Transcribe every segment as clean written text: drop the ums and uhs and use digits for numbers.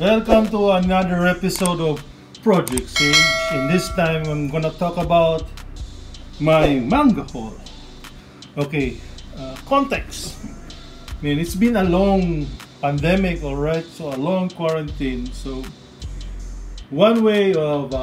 Welcome to another episode of Project Sage, and this time I'm gonna talk about my manga haul. Okay, context. I mean, it's been a long pandemic, alright, so a long quarantine. So one way of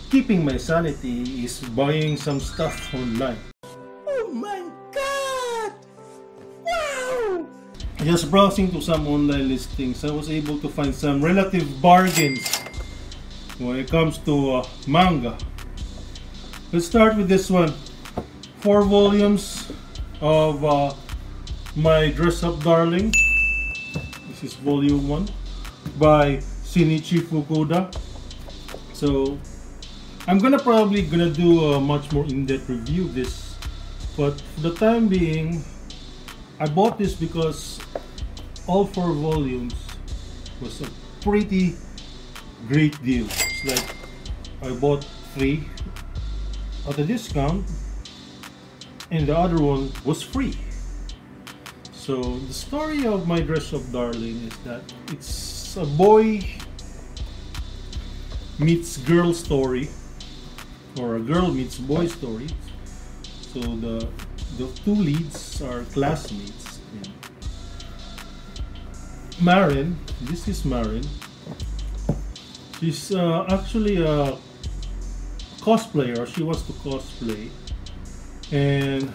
keeping my sanity is buying some stuff online. Oh my god! Wow! Just browsing to some online listings, I was able to find some relative bargains when it comes to manga. Let's start with this one. 4 volumes of My Dress-Up Darling. This is volume 1 by Shinichi Fukuda. So I'm probably gonna do a much more in-depth review of this, but for the time being I bought this because all 4 volumes was a pretty great deal. It's like I bought 3 at a discount and the other one was free. So the story of My Dress-Up Darling is that it's a boy meets girl story, or a girl meets boy story. So the 2 leads are classmates. Yeah. Marin, this is Marin. She's actually a cosplayer. She wants to cosplay, and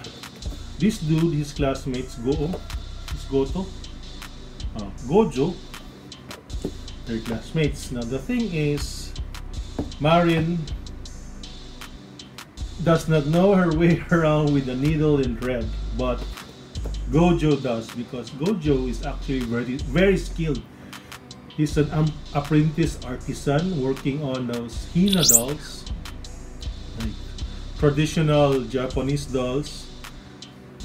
this dude, his classmates, Gojo, they're classmates. Now the thing is, Marin does not know her way around with a needle and thread, but Gojo does, because Gojo is actually very skilled. He's an apprentice artisan working on those Hina dolls, like traditional Japanese dolls,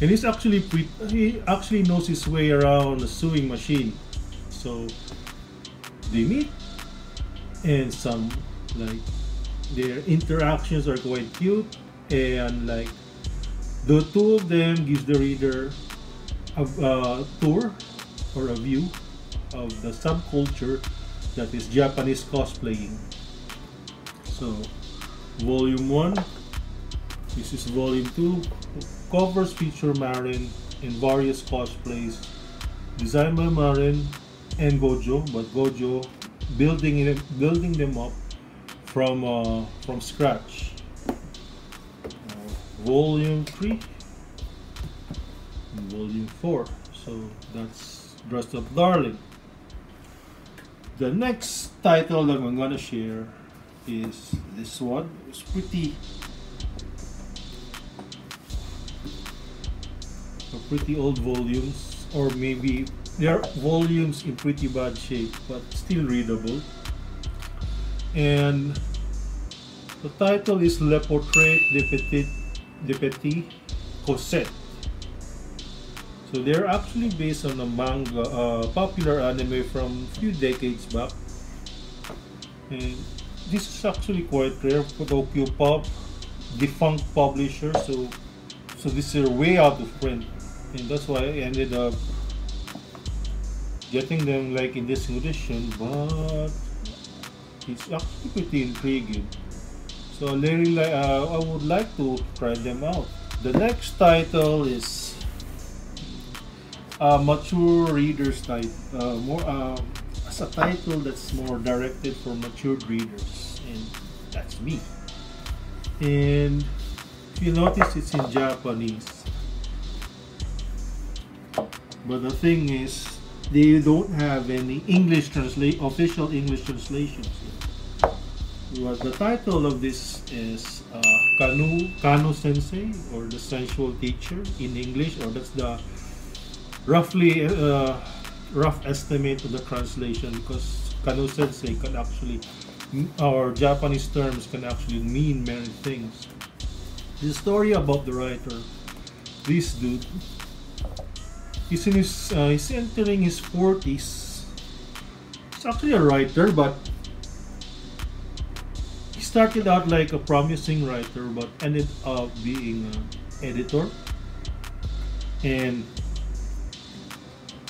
and he actually knows his way around a sewing machine. So they meet, and their interactions are quite cute, and like the 2 of them gives the reader a tour or a view of the subculture that is Japanese cosplaying. So volume 1, this is volume 2. Covers feature Marin in various cosplays designed by Marin and Gojo, but Gojo building them up from scratch. Volume 3 and volume 4. So that's Dress-Up Darling. The next title that I'm gonna share is this one. It's pretty old volumes, or maybe they're volumes in pretty bad shape but still readable. And the title is Le Portrait de Petit, Cossette. So they're actually based on a manga, popular anime from a few decades back. And this is actually quite rare. Tokyo Pop, defunct publisher, so this is way out of print, and that's why I ended up getting them like in this edition, but it's actually pretty intriguing. So I would like to try them out. The next title is a mature readers type, as a title that's more directed for mature readers, and that's me. And if you notice, it's in Japanese, but the thing is, they don't have any official English translations. But the title of this is Kannou Sensei, or the sensual teacher in English, or that's the rough estimate of the translation, because Kannou Sensei can actually, or Japanese terms can actually mean many things. The story about the writer, this dude, he's entering his 40s. He's actually a writer, but he started out like a promising writer, but ended up being an editor, and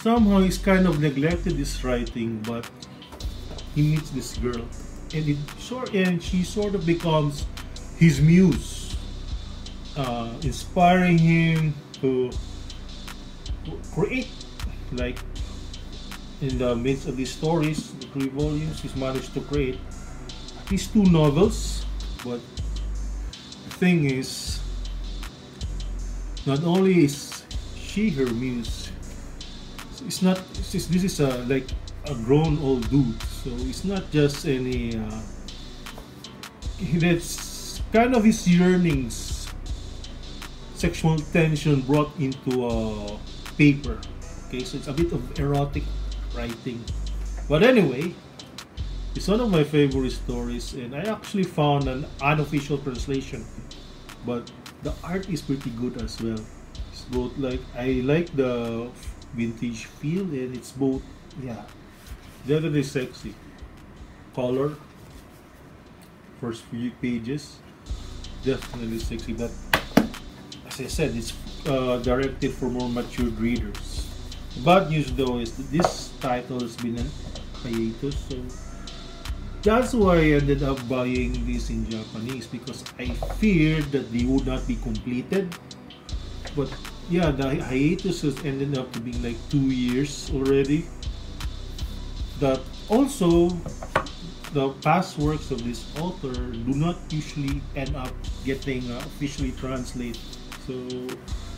somehow he's kind of neglected his writing, but he meets this girl, and she sort of becomes his muse, inspiring him to create, like in the midst of these stories, the 3 volumes, he's managed to create at least 2 novels. But the thing is, not only is she her muse, this is like a grown old dude, so it's not just any that's kind of his yearnings, sexual tension brought into a paper. Okay, so it's a bit of erotic writing, but anyway, it's one of my favorite stories, and I actually found an unofficial translation, but the art is pretty good as well. It's both, like, I like the vintage feel, and it's both, yeah, definitely sexy. Color, first few pages, definitely sexy, but as I said, it's directed for more mature readers. The bad news though is that this title has been an hiatus, so that's why I ended up buying this in Japanese, because I feared that they would not be completed. But yeah, the hiatus has ended up to be like 2 years already. That also, the past works of this author do not usually end up getting officially translated. So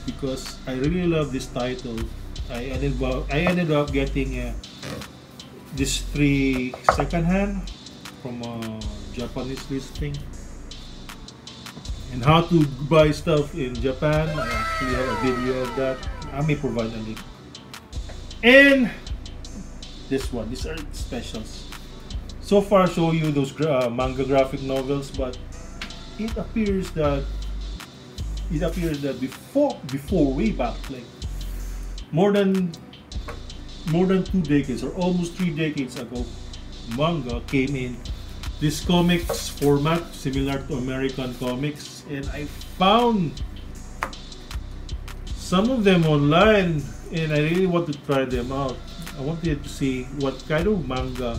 because I really love this title, I ended up getting this 3 secondhand from a Japanese listing. And how to buy stuff in Japan, I actually have a video of that. I may provide a link. And this one, these are specials. So far I show you those manga graphic novels, but it appears that before way back, like more than 2 decades or almost 3 decades ago, manga came in this comics format similar to American comics, and I found some of them online, and I really want to try them out. I wanted to see what kind of manga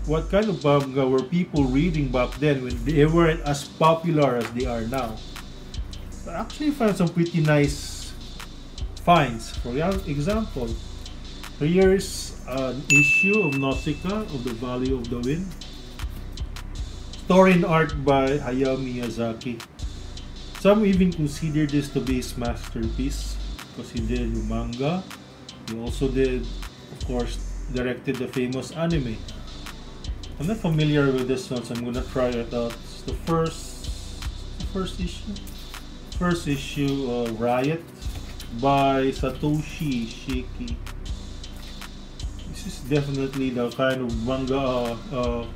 were people reading back then when they weren't as popular as they are now. So I actually found some pretty nice finds. For example, here's an issue of Nausicaa of the Valley of the Wind. Story and art by Hayao Miyazaki. Some even consider this to be his masterpiece because he did the manga. He also did, of course, directed the famous anime. I'm not familiar with this one, so I'm gonna try it out. It's the first issue of Riot by Satoshi Shiki. This is definitely the kind of manga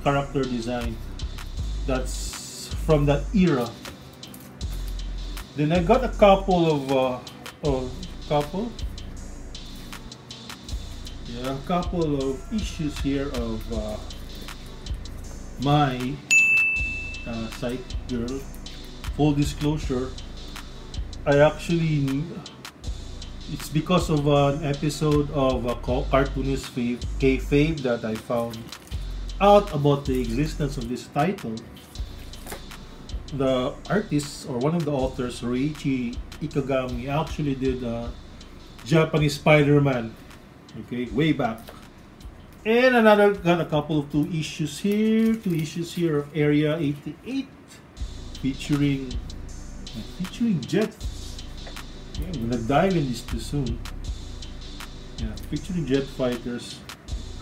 character design that's from that era. Then I got a couple of issues here of Mai the Psychic Girl. Full disclosure, it's because of an episode of Cartoonist Kayfabe that I found out about the existence of this title. The artist, or one of the authors, Reiichi Ikegami, actually did Japanese Spider-Man, okay, way back. And got a couple of 2 issues here of Area 88 featuring jets. Yeah, I'm gonna dive in this too soon. Yeah, featuring jet fighters,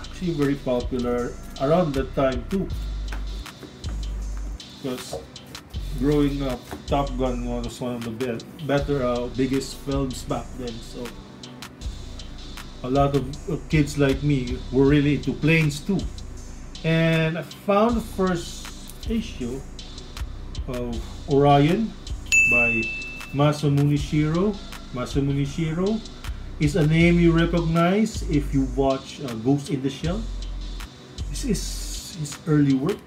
actually very popular around that time too, because growing up, Top Gun was one of the biggest films back then, so a lot of kids like me were really into planes too. And I found the first issue of Orion by Masmune Shirow. Masmune Shirow is a name you recognize if you watch Ghost in the Shell. This is his early work.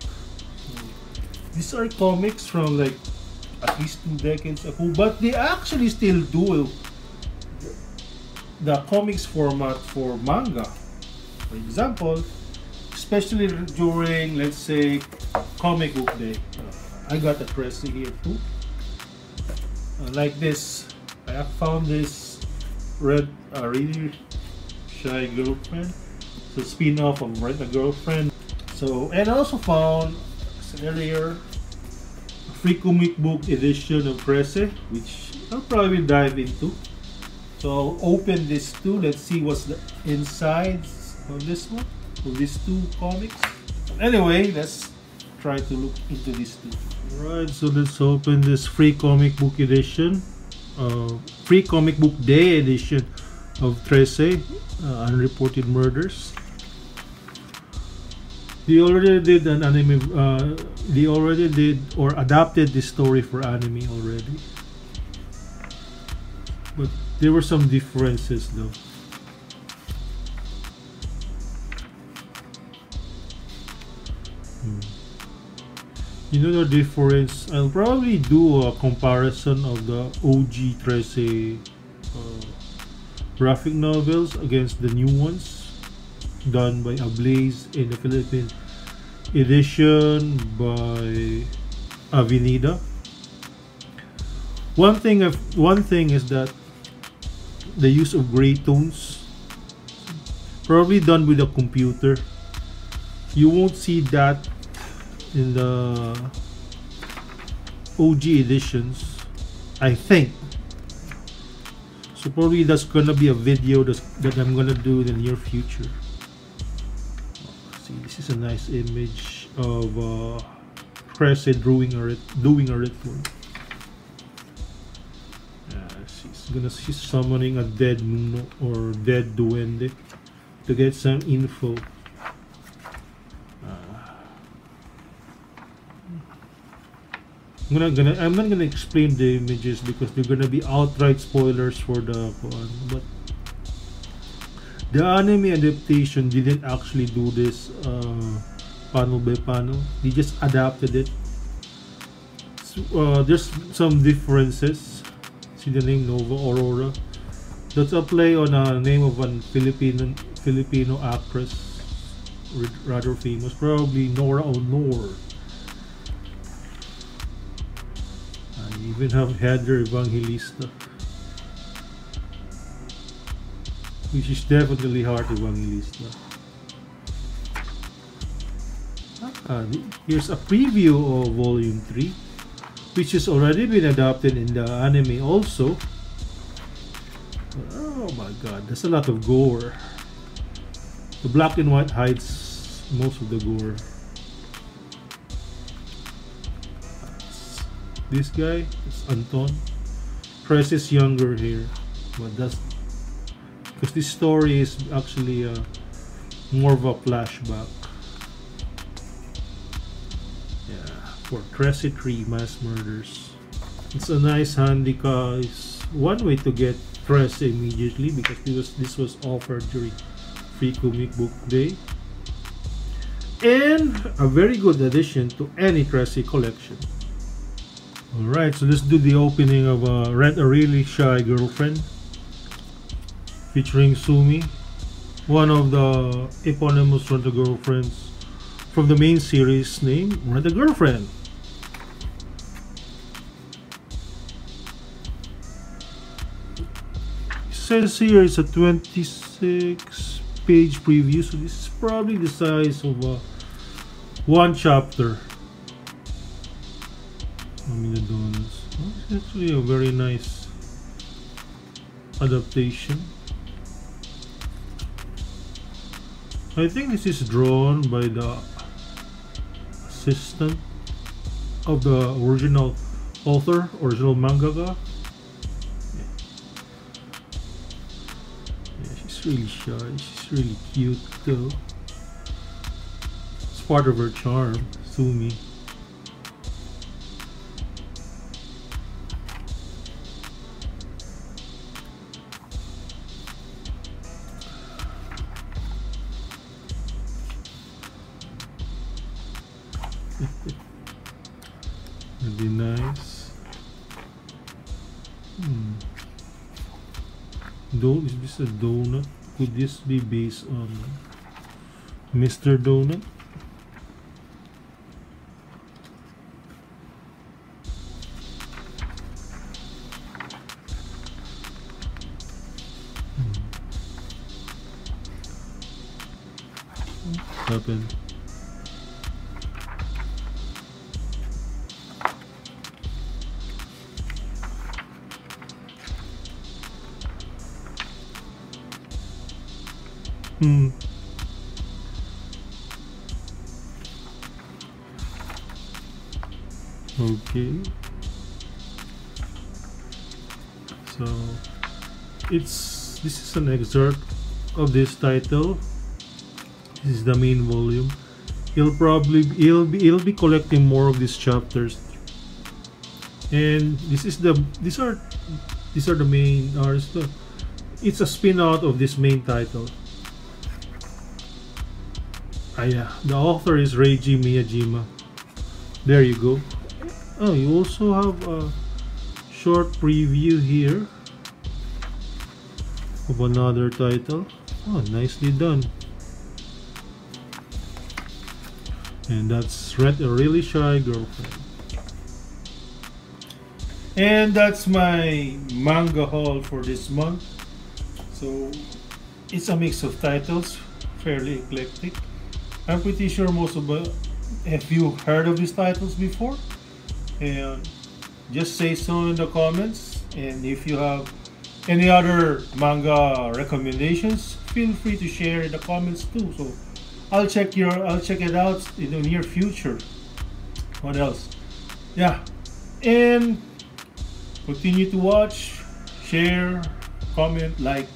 These are comics from like at least 2 decades ago, but they actually still do the comics format for manga. For example, especially during, let's say, comic book day. I got a Trese here too. Like this, I found this really shy girlfriend. It's a spin-off of Rent a Girlfriend. So, and I also found, as earlier, a free comic book edition of Trese, which I'll probably dive into. So I'll open this too. Let's see what's the insides of this one, of these two comics. Anyway, let's try to look into these two. Alright, so let's open this free comic book edition, free comic book day edition of Trese, Unreported Murders. They already did an anime, they already did or adapted this story for anime already. But there were some differences though. You know the difference? I'll probably do a comparison of the OG Trese graphic novels against the new ones done by Ablaze in the Philippine edition by Avenida. One thing is that the use of gray tones, probably done with a computer. You won't see that in the OG editions, I think. So probably that's gonna be a video that I'm gonna do in the near future. See, this is a nice image of Trese doing a ritual. She's summoning a dead Nuno or dead duende to get some info. I'm not gonna explain the images because they're gonna be outright spoilers for the one. But the anime adaptation didn't actually do this panel by panel. They just adapted it. So, there's some differences. See the name Nova Aurora. That's a play on a name of an Filipino actress, rather famous, probably Nora Honor. I even have Heather Evangelista, which is definitely Heart Evangelista. Here's a preview of Volume 3, which has already been adapted in the anime also. Oh my god, there's a lot of gore. The black and white hides most of the gore. This guy is Anton. Trese is younger here, but that's because this story is actually more of a flashback. For Trese 3 mass murders. It's a nice handicap. It's one way to get Trese immediately because this was offered during free comic book day, and a very good addition to any Trese collection. Alright, so let's do the opening of Rent a Really Shy Girlfriend featuring Sumi, one of the eponymous Rent a Girlfriends from the main series named Rent a Girlfriend. Says here it's a 26 page preview, so this is probably the size of one chapter. It's actually a very nice adaptation. I think this is drawn by the assistant of the original author, original mangaka. Really shy, she's really cute though. It's part of her charm, Sumi. Really nice. Is this a donut? Could this be based on Mr. Donut. What happened? Okay. So this is an excerpt of this title. This is the main volume. He'll be collecting more of these chapters. And these are the main it's a spin out of this main title. Yeah, the author is Reiji Miyajima. There you go. Oh, you also have a short preview here of another title. Oh, nicely done. And that's Rent a Really Shy Girlfriend. And that's my manga haul for this month. So it's a mix of titles, fairly eclectic. I'm pretty sure most of have you heard of these titles before? And just say so in the comments. And if you have any other manga recommendations, feel free to share in the comments too. So I'll check it out in the near future. What else? Yeah, and continue to watch, share, comment, like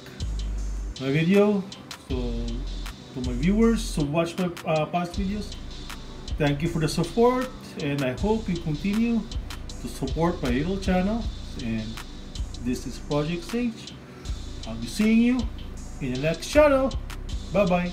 my video. So to my viewers who watch my past videos, thank you for the support, and I hope you continue to support my little channel. And this is Project Sage. I'll be seeing you in the next channel. Bye bye.